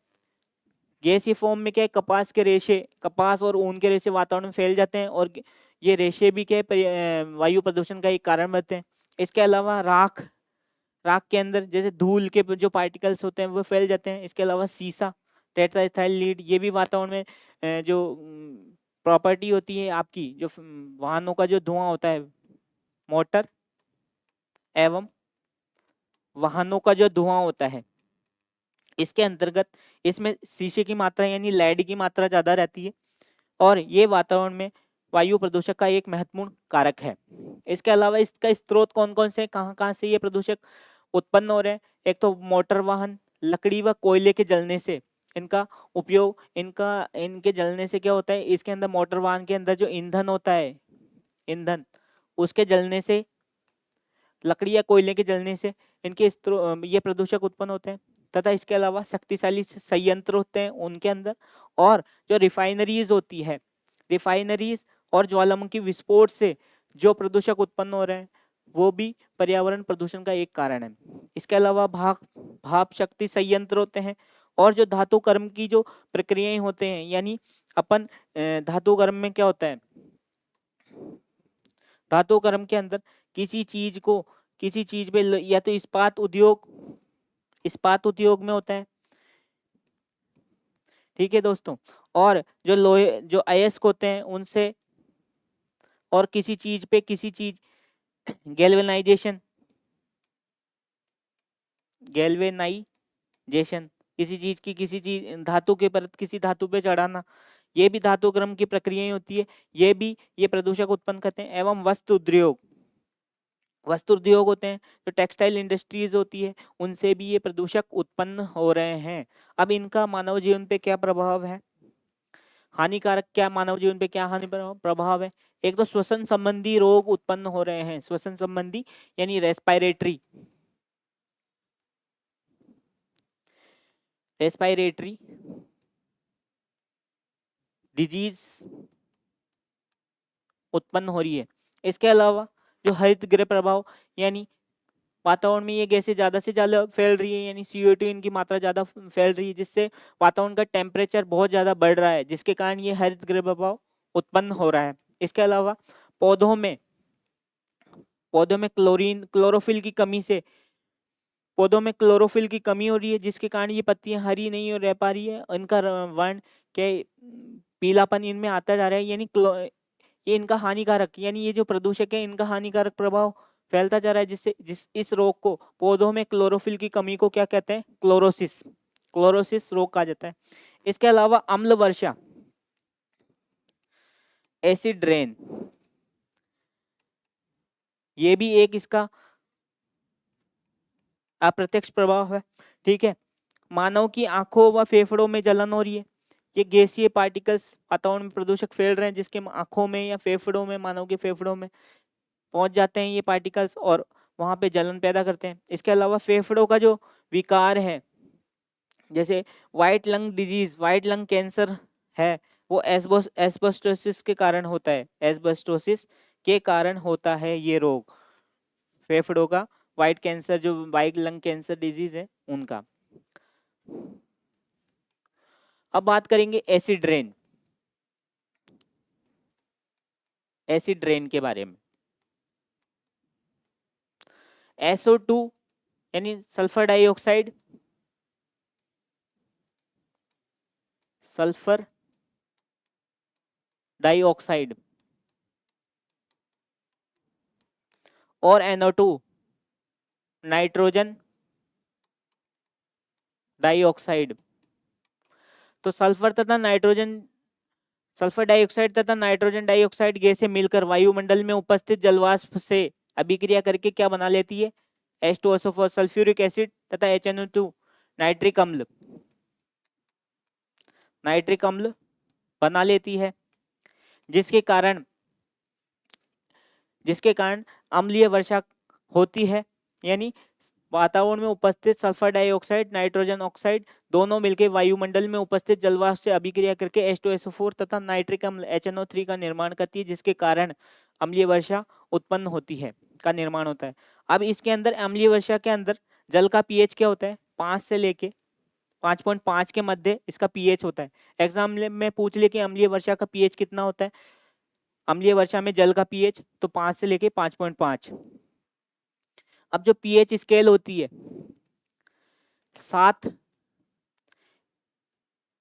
गैसीय फॉर्म में क्या है, कपास और ऊन के रेशे वातावरण में फैल जाते हैं, और ये रेशे भी क्या है वायु प्रदूषण का एक कारण बनते हैं। इसके अलावा राख के अंदर जैसे धूल के जो पार्टिकल्स होते हैं वो फैल जाते हैं। इसके अलावा सीसा, टेट्राइथाइल लीड, ये भी वातावरण में जो प्रॉपर्टी होती है आपकी, जो वाहनों का जो धुआं होता है, मोटर एवं वाहनों का जो धुआं होता है, इसके अंतर्गत इसमें शीशे की मात्रा यानी लेड की मात्रा ज्यादा रहती है, और ये वातावरण में वायु प्रदूषक का एक महत्वपूर्ण कारक है। इसके अलावा इसका स्रोत कौन कौन से, कहाँ से ये प्रदूषक उत्पन्न हो रहे हैं, एक तो मोटर वाहन, लकड़ी व कोयले के जलने से इनका उपयोग, इनके जलने से क्या होता है, इसके अंदर मोटर वाहन के अंदर जो ईंधन होता है, ईंधन उसके जलने से, लकड़ी या कोयले के जलने से इनके ये प्रदूषक उत्पन्न होते हैं। तथा इसके अलावा शक्तिशाली संयंत्र होते हैं उनके अंदर, और जो रिफाइनरीज होती है, रिफाइनरीज और ज्वालामुखी विस्फोट से जो प्रदूषक उत्पन्न हो रहे हैं वो भी पर्यावरण प्रदूषण का एक कारण है। इसके अलावा भाप शक्ति संयंत्र होते हैं, और जो धातु कर्म की जो प्रक्रियाएं होते हैं, यानी अपन धातु कर्म में क्या होता है, धातु कर्म के अंदर किसी चीज पे या तो इस्पात उद्योग में होता है, ठीक है दोस्तों, और जो लोहे जो अयस्क होते हैं उनसे, और किसी चीज गैल्वेनाइजेशन किसी चीज धातु के परत किसी धातु पे चढ़ाना, ये भी धातु क्रम की प्रक्रियाएं होती है, ये प्रदूषक उत्पन्न करते हैं। एवं वस्त्र उद्योग होते हैं, जो टेक्सटाइल इंडस्ट्रीज होती है, उनसे भी ये प्रदूषक उत्पन्न हो रहे हैं। अब इनका मानव जीवन पे क्या प्रभाव है, मानव जीवन पे क्या हानि प्रभाव है, एक तो श्वसन संबंधी रोग उत्पन्न हो रहे हैं, श्वसन संबंधी यानी रेस्पिरेटरी डिजीज उत्पन्न हो रही है। इसके अलावा जो हरित गृह प्रभाव, यानी वातावरण में ये गैसें ज्यादा से ज्यादा फैल रही है, यानी CO2 इनकी मात्रा ज्यादा फैल रही है, जिससे वातावरण का टेम्परेचर बहुत ज्यादा बढ़ रहा है, जिसके कारण ये हरित गृह प्रभाव उत्पन्न हो रहा है। इसके अलावा पौधों में क्लोरोफिल की कमी हो रही है, जिसके कारण ये पत्तियां हरी नहीं रह पा रही है, इनका वर्ण के पीलापन इनमें आता जा रहा है, यानी ये इनका हानिकारक, यानी ये जो प्रदूषक है इनका हानिकारक प्रभाव फैलता जा रहा है, जिससे इस रोग को, पौधों में क्लोरोफिल की कमी को क्या कहते हैं, क्लोरोसिस रोग कहा जाता है। इसके अलावा अम्ल वर्षा एसिड रेन, ये भी एक इसका अप्रत्यक्ष प्रभाव है। ठीक है, मानव की आंखों व फेफड़ों में जलन हो रही है, ये गैसीय पार्टिकल्स वातावरण में प्रदूषक फैल रहे हैं जिसके आंखों में या फेफड़ों में, मानव के फेफड़ों में पहुंच जाते हैं ये पार्टिकल्स और वहां पे जलन पैदा करते हैं। इसके अलावा फेफड़ों का जो विकार है, जैसे white lung disease, white lung cancer है, वो एस्बेस्टोसिस के कारण होता है, एस्बेस्टोसिस के कारण होता है ये रोग फेफड़ों का, वाइट कैंसर जो वाइट लंग कैंसर डिजीज है उनका। अब बात करेंगे एसिड रेन, एसिड रेन के बारे में। SO2 यानी सल्फर डाइऑक्साइड, सल्फर डाइऑक्साइड और NO2 नाइट्रोजन डाइऑक्साइड। तो सल्फर तथा नाइट्रोजन, सल्फर डाइऑक्साइड तथा नाइट्रोजन डाइऑक्साइड गैसें मिलकर वायुमंडल में उपस्थित जलवाष्प से अभिक्रिया करके क्या बना लेती है, H2SO4 सल्फ्यूरिक एसिड तथा HNO2 नाइट्रिक अम्ल, नाइट्रिक अम्ल बना लेती है, जिसके कारण अम्लीय वर्षा होती है। यानी वातावरण में उपस्थित सल्फर डाइऑक्साइड, नाइट्रोजन ऑक्साइड दोनों मिलकर वायुमंडल में उपस्थित जलवाष्प से अभिक्रिया करके H2SO4 तथा नाइट्रिक अम्ल HNO3 का निर्माण करती है, जिसके कारण अम्लीय वर्षा उत्पन्न होती है, का निर्माण होता है। अब इसके अंदर अम्लीय वर्षा के अंदर जल का पीएच क्या होता है, 5 से लेके 5.5 के मध्य इसका पीएच होता है। एग्जाम में पूछ ले कि अम्लीय वर्षा का पीएच कितना होता है, अम्लीय वर्षा में जल का पीएच तो 5 से लेके 5.5। अब जो पीएच स्केल होती है 7,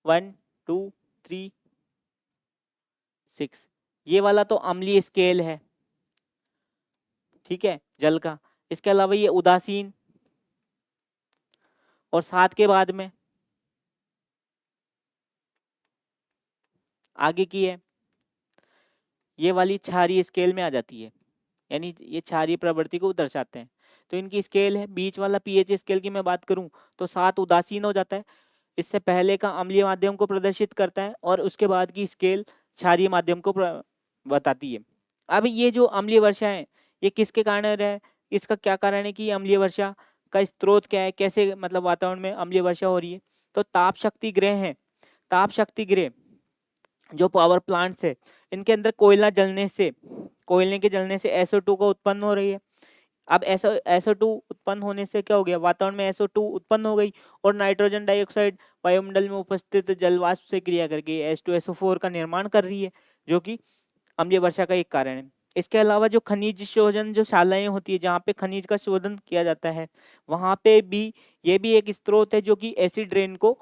1, 2, 3, 6, ये वाला तो अम्लीय स्केल है, ठीक है, जल का। इसके अलावा ये उदासीन, और 7 के बाद में आगे की है ये वाली क्षारीय स्केल में आ जाती है, यानी ये क्षारीय प्रवृत्ति को दर्शाते हैं। तो इनकी स्केल है, बीच वाला पीएच स्केल की मैं बात करूं तो 7 उदासीन हो जाता है, इससे पहले का अम्लीय माध्यम को प्रदर्शित करता है, और उसके बाद की स्केल क्षारीय माध्यम को बताती है। अब ये जो अम्लीय वर्षा है ये किसके कारण है, इसका क्या कारण है कि ये अम्लीय वर्षा का स्रोत क्या है, कैसे मतलब वातावरण में अम्लीय वर्षा हो रही है। तो ताप शक्ति गृह है, ताप शक्ति गृह जो पावर प्लांट्स है, इनके अंदर कोयला जलने से, कोयले के जलने से SO2 को उत्पन्न हो रही है। अब SO2 उत्पन्न होने से क्या हो गया, वातावरण में SO2 उत्पन्न हो गई, और नाइट्रोजन डाइऑक्साइड वायुमंडल में उपस्थित जलवाष्प से क्रिया करके H2SO4 का निर्माण कर रही है, जो कि अम्लीय वर्षा का एक कारण है। इसके अलावा जो खनिज शोधन जो शालाएं होती है, जहाँ पे खनिज का शोधन किया जाता है, वहां पे भी ये भी एक स्रोत है जो कि एसिड रेन को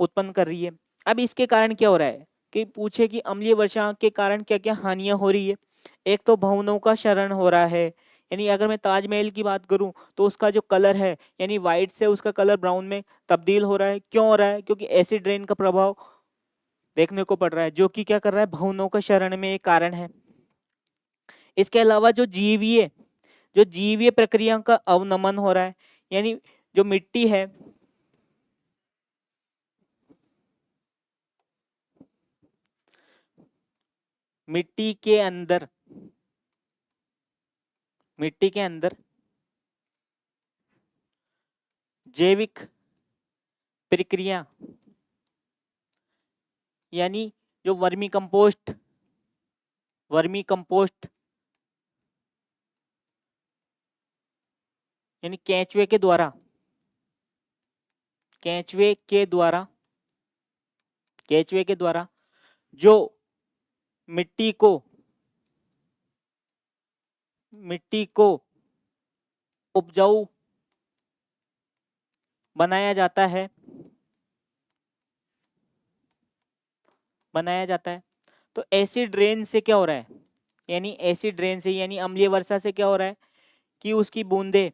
उत्पन्न कर रही है। अब इसके कारण क्या हो रहा है कि पूछे कि अम्लीय वर्षा के कारण क्या क्या हानियां हो रही है। एक तो भवनों का क्षरण हो रहा है, यानी अगर मैं ताजमहल की बात करूं तो उसका जो कलर है, यानी व्हाइट से उसका कलर ब्राउन में तब्दील हो रहा है। क्यों हो रहा है, क्योंकि एसिड रेन का प्रभाव देखने को पड़ रहा है, जो कि क्या कर रहा है, भवनों का क्षरण में एक कारण है। इसके अलावा जो जीवीय प्रक्रिया का अवनमन हो रहा है, यानी जो मिट्टी है, मिट्टी के अंदर जैविक प्रक्रिया, यानी जो वर्मी कंपोस्ट यानी केंचुए के द्वारा जो मिट्टी को उपजाऊ बनाया जाता है, तो एसिड रेन से क्या हो रहा है, यानी एसिड रेन से यानी अम्लीय वर्षा से क्या हो रहा है कि उसकी बूंदे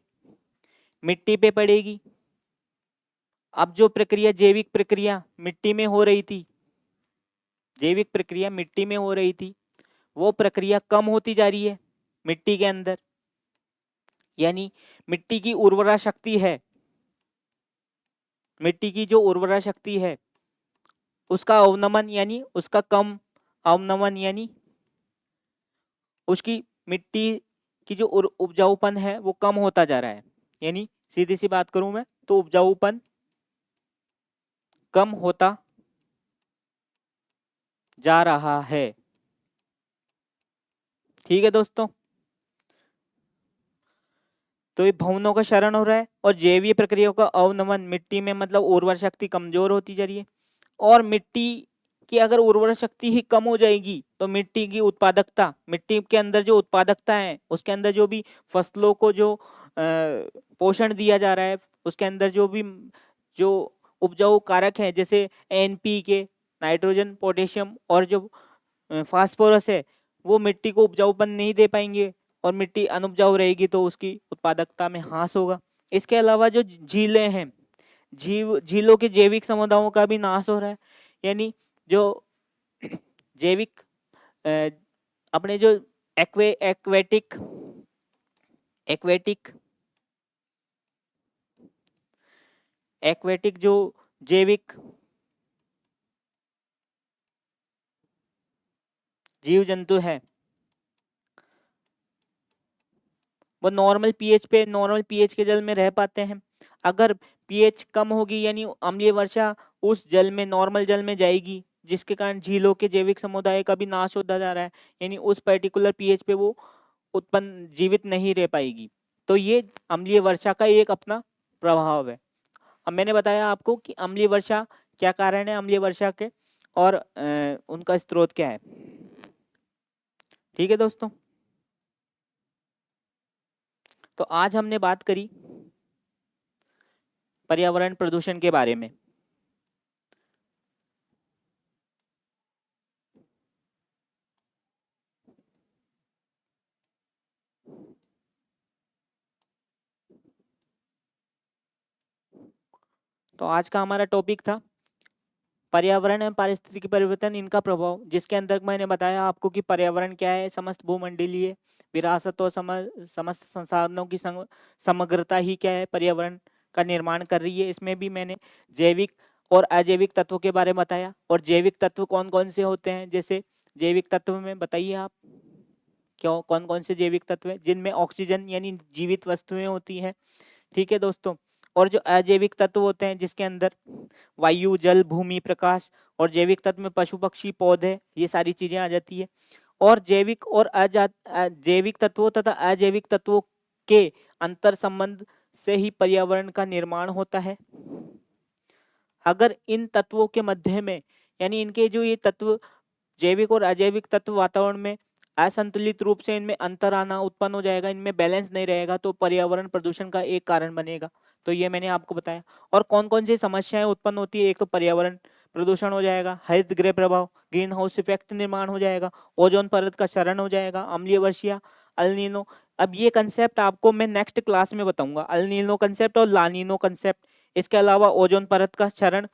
मिट्टी पे पड़ेगी। अब जो प्रक्रिया जैविक प्रक्रिया मिट्टी में हो रही थी, वो प्रक्रिया कम होती जा रही है मिट्टी के अंदर, यानी मिट्टी की उर्वरा शक्ति है, मिट्टी की जो उर्वरा शक्ति है उसका अवनमन यानी उसका कम अवनमन यानी उसकी मिट्टी की जो उपजाऊपन है वो कम होता जा रहा है। यानी सीधी सी बात करूं मैं तो उपजाऊपन कम होता जा रहा है। ठीक है दोस्तों, तो ये भवनों का क्षरण हो रहा है और जैवीय प्रक्रियाओं का अवनमन, मिट्टी में मतलब उर्वरा शक्ति कमजोर होती जा रही है। और मिट्टी की अगर उर्वरा शक्ति ही कम हो जाएगी तो मिट्टी की उत्पादकता, मिट्टी के अंदर जो उत्पादकता है उसके अंदर जो भी फसलों को जो पोषण दिया जा रहा है, उसके अंदर जो भी जो उपजाऊ कारक है जैसे NPK, नाइट्रोजन, पोटेशियम और जो फास्फोरस है, वो मिट्टी को उपजाऊपन नहीं दे पाएंगे और मिट्टी अनुपजाऊ रहेगी तो उसकी उत्पादकता में ह्रास होगा। इसके अलावा जो झीलें हैं, झीलों के जैविक समुदायों का भी नाश हो रहा है। यानी जो जैविक अपने जो एक्वेटिक एक्वेटिक जो जैविक जीव जंतु है वो नॉर्मल पीएच के जल में रह पाते हैं। अगर पीएच कम होगी यानी अम्लीय वर्षा उस जल में, नॉर्मल जल में जाएगी, जिसके कारण झीलों के जैविक समुदाय का भी नाश होता जा रहा है, यानी उस पर्टिकुलर पीएच पे वो उत्पन्न जीवित नहीं रह पाएगी। तो ये अम्लीय वर्षा का एक अपना प्रभाव है। अब मैंने बताया आपको कि अम्लीय वर्षा क्या कारण है, अम्लीय वर्षा के और उनका स्रोत क्या है। ठीक है दोस्तों, तो आज हमने बात करी पर्यावरण प्रदूषण के बारे में। तो आज का हमारा टॉपिक था पर्यावरण एवं पारिस्थितिकी परिवर्तन, इनका प्रभाव, जिसके अंदर मैंने बताया आपको कि पर्यावरण क्या है, समस्त भूमंडलीय विरासत और समस्त संसाधनों की समग्रता ही क्या है, पर्यावरण का निर्माण कर रही है। इसमें भी मैंने जैविक और अजैविक तत्वों के बारे में बताया। और जैविक तत्व कौन कौन से होते हैं, जैसे जैविक तत्व में बताइए आप क्यों कौन कौन से जैविक तत्व हैं, जिनमें ऑक्सीजन यानी जीवित वस्तुएं होती हैं। ठीक है दोस्तों, और जो अजैविक तत्व होते हैं जिसके अंदर वायु, जल, भूमि, प्रकाश, और जैविक तत्व में पशु, पक्षी, पौधे, ये सारी चीजें आ जाती है। और जैविक और जैविक तत्वों तथा अजैविक तत्वों के अंतर संबंध से ही पर्यावरण का निर्माण होता है। अगर इन तत्वों के मध्य में, यानी इनके जो ये तत्व जैविक और अजैविक तत्व वातावरण में असंतुलित रूप से इनमें अंतर आना उत्पन्न हो जाएगा, इनमें बैलेंस नहीं रहेगा, तो पर्यावरण प्रदूषण का एक कारण बनेगा। तो ये मैंने आपको बताया। और कौन कौन सी समस्याएं उत्पन्न होती है, एक तो पर्यावरण प्रदूषण हो जाएगा, हरित गृह प्रभाव, ग्रीन हाउस इफेक्ट निर्माण हो जाएगा, ओजोन परत का क्षरण हो जाएगा, अम्लीय वर्षा, अल-नीनो। अब ये कंसेप्ट आपको मैं नेक्स्ट क्लास में बताऊंगा, अल-नीनो कंसेप्ट और ला-नीनो कंसेप्ट। इसके अलावा ओजोन परत का क्षरण,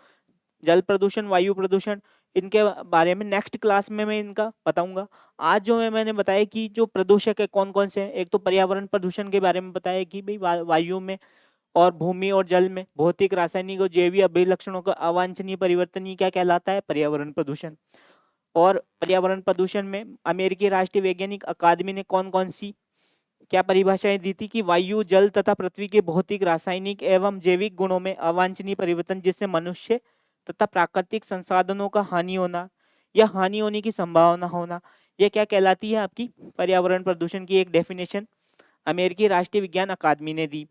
जल प्रदूषण, वायु प्रदूषण, इनके बारे में नेक्स्ट क्लास में मैं इनका बताऊंगा। आज जो मैंने बताया कि जो प्रदूषक है कौन कौन से हैं, एक तो पर्यावरण प्रदूषण के बारे में बताया कि भाई वायु में और भूमि और जल में भौतिक, रासायनिक और जैविक अभिलक्षणों का अवांछनीय परिवर्तन ही क्या कहलाता है, पर्यावरण प्रदूषण। और पर्यावरण प्रदूषण में अमेरिकी राष्ट्रीय वैज्ञानिक अकादमी ने कौन कौन सी क्या परिभाषाएं दी थी कि वायु, जल तथा पृथ्वी के भौतिक, रासायनिक एवं जैविक गुणों में अवांछनीय परिवर्तन, जिससे मनुष्य तथा प्राकृतिक संसाधनों का हानि होना या हानि होने की संभावना होना, यह क्या कहलाती है, आपकी पर्यावरण प्रदूषण की एक डेफिनेशन अमेरिकी राष्ट्रीय विज्ञान अकादमी ने दी।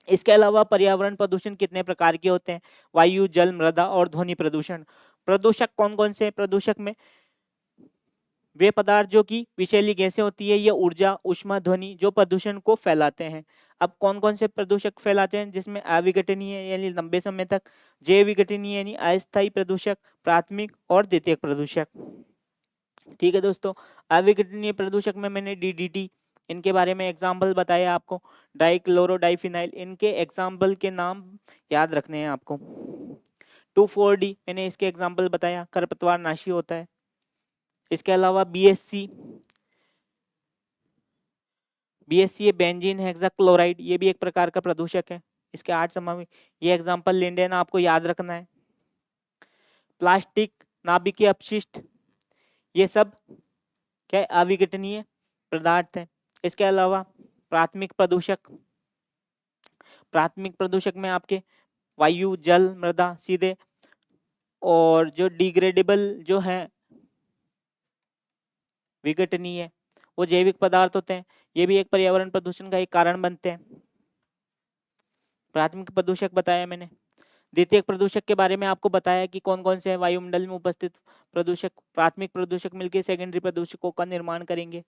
इसके अलावा पर्यावरण प्रदूषण कितने प्रकार के होते हैं, वायु, जल, मृदा और ध्वनि प्रदूषण। प्रदूषक कौन कौन से, प्रदूषक में वे पदार्थ जो कि विषैली गैसें होती है, या ऊर्जा, ऊष्मा, ध्वनि जो प्रदूषण को फैलाते हैं। अब कौन कौन से प्रदूषक फैलाते हैं, जिसमें अविघटनीय यानी लंबे समय तक, जैव विघटनीय यानी अस्थायी प्रदूषक, प्राथमिक और द्वितीयक प्रदूषक। ठीक है दोस्तों, अविघटनीय प्रदूषक में मैंने DDT, इनके बारे में एग्जाम्पल बताया आपको, डाइक्लोरोडाइफिनाइल, इनके एग्जाम्पल के नाम याद रखने हैं आपको। 2,4-D मैंने इसके एग्जाम्पल बताया, खरपतवार नाशी होता है। इसके अलावा BHC है बेंजीन हेक्साक्लोराइड, ये भी एक प्रकार का प्रदूषक है। इसके 8 समूह, ये एग्जांपल लिंडेन आपको याद रखना है। प्लास्टिक, नाभिकीय अपशिष्ट, ये सब क्या अविघटनीय पदार्थ है। इसके अलावा प्राथमिक प्रदूषक में आपके वायु, जल, मृदा सीधे, और जो डिग्रेडेबल जो है विघटनीय, वो जैविक पदार्थ होते हैं। ये भी एक पर्यावरण प्रदूषण का एक कारण बनते हैं। प्राथमिक प्रदूषक बताया मैंने। द्वितीयक प्रदूषक के बारे में आपको बताया कि कौन कौन से वायुमंडल में उपस्थित प्रदूषक, प्राथमिक प्रदूषक मिलकर सेकेंडरी प्रदूषकों का निर्माण करेंगे।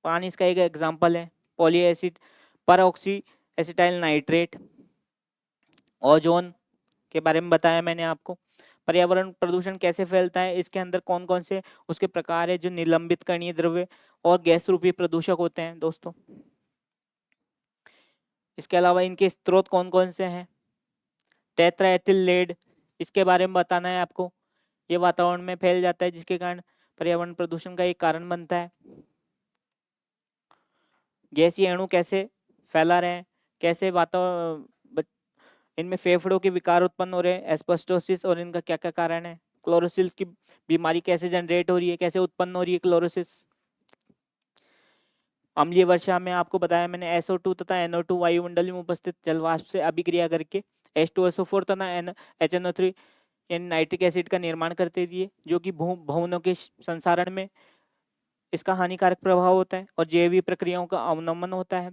पानी इसका एक एग्जाम्पल है। Poly acid परऑक्सी acetyl nitrate. Ozone के बारे में बताया मैंने आपको। पर्यावरण प्रदूषण कैसे फैलता है, इसके अंदर कौन कौन से उसके प्रकार है, जो निलंबित कणीय द्रव्य और गैस रूपी प्रदूषक होते हैं दोस्तों। इसके अलावा इनके स्रोत कौन कौन से हैं। टेट्रा एथिल लेड, इसके बारे में बताना है आपको। ये वातावरण में फैल जाता है, जिसके कारण पर्यावरण प्रदूषण का एक कारण बनता है। गैसीय अणु कैसे फैला रहे हैं, कैसे वातावरण, इनमें फेफड़ों के विकार उत्पन्न हो रहे हैं, एस्बेस्टोसिस, और इनका क्या क्या कारण है। क्लोरोसिस की बीमारी कैसे जनरेट हो रही है, कैसे उत्पन्न हो रही है क्लोरोसिस। अम्लीय वर्षा में आपको बताया मैंने SO2 तथा NO2 वायुमंडल में उपस्थित जलवाष्प से अभिक्रिया करके H2SO4 तथा HNO3 यानी नाइट्रिक एसिड का निर्माण करते दिए, जो कि भवनों के संसारण में इसका हानिकारक प्रभाव होता है और जैविक प्रक्रियाओं का अवनमन होता है,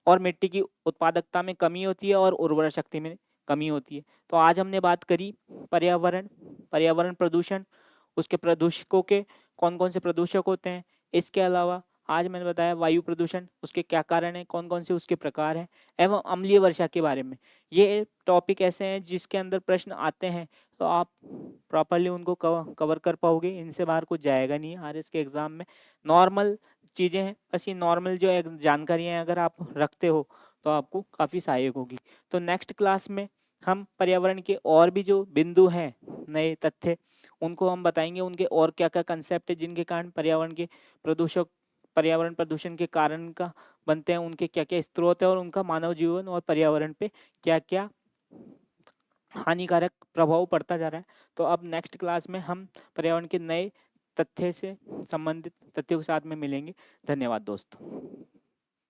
और मिट्टी की उत्पादकता में कमी होती है और उर्वरा शक्ति में कमी होती है। तो आज हमने बात करी पर्यावरण प्रदूषण, उसके प्रदूषकों के कौन कौन से प्रदूषक होते हैं। इसके अलावा आज मैंने बताया वायु प्रदूषण, उसके क्या कारण है, कौन कौन से उसके प्रकार हैं, एवं अम्लीय वर्षा के बारे में। ये टॉपिक ऐसे हैं जिसके अंदर प्रश्न आते हैं, तो आप प्रॉपरली उनको कवर कर पाओगे। इनसे बाहर कुछ जाएगा नहीं RS के एग्जाम में। नॉर्मल चीज़ें हैं, बस ये नॉर्मल जो जानकारियाँ अगर आप रखते हो तो आपको काफ़ी सहायक होगी। तो नेक्स्ट क्लास में हम पर्यावरण के और भी जो बिंदु हैं, नए तथ्य, उनको हम बताएंगे, उनके और क्या क्या कंसेप्ट है जिनके कारण पर्यावरण प्रदूषण के कारण का बनते हैं, उनके क्या क्या स्रोत है, और उनका मानव जीवन और पर्यावरण पे क्या क्या हानिकारक प्रभाव पड़ता जा रहा है। तो अब नेक्स्ट क्लास में हम पर्यावरण के नए तथ्य से संबंधित तथ्यों के साथ में मिलेंगे। धन्यवाद दोस्तों।